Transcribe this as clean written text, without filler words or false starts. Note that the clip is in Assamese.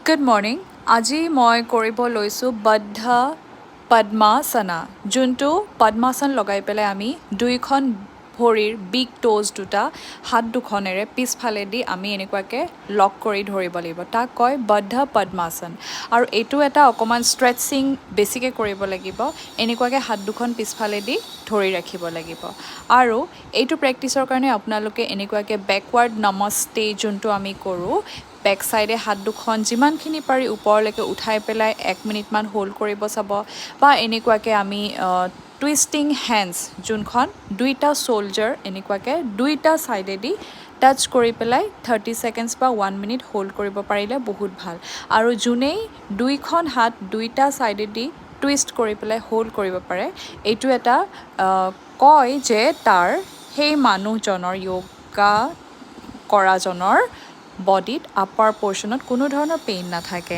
Good morning. আজি মই কৰিব লৈছোঁ বদ্ধ পদ্মাসনা যোনটো পদ্মাসন লগাই পেলাই আমি দুইখন ভৰিৰ বিগ টোজ দুটা হাত দুখনেৰে পিছফালেদি আমি এনেকুৱাকৈ লক কৰি ধৰিব লাগিব তাক কয় বদ্ধ পদ্মাসন আৰু এইটো এটা অকণমান ষ্ট্ৰেচিং বেছিকৈ কৰিব লাগিব এনেকুৱাকৈ হাত দুখন পিছফালেদি ধৰি ৰাখিব লাগিব আৰু এইটো প্ৰেক্টিছৰ কাৰণে আপোনালোকে এনেকুৱাকৈ বেকৱাৰ্ড নমস্তে যোনটো আমি কৰোঁ বেক সাইডে হাত দুখন যিমানখিনি পাৰি ওপৰলৈকে উঠাই পেলাই 1 মিনিটমান হোল্ড কৰিব চাব বা এনেকুৱাকৈ আমি টুইষ্টিং হেণ্ডছ যোনখন দুইটা শোল্ডাৰ এনেকুৱাকৈ দুইটা সাইডেদি টাচ কৰি পেলাই 30 সেকেন্ডছ বা 1 মিনিট হোল্ড কৰিব পাৰিলে বহুত ভাল আৰু যোনেই দুইখন হাত দুইটা সাইডেদি টুইষ্ট কৰি পেলাই হোল্ড কৰিব পাৰে এইটো এটা কয় যে তাৰ সেই মানুহজনৰ যোগা কৰাজনৰ বডিত আপাৰ পৰ্চনত কোনো ধৰণৰ পেইন নাথাকে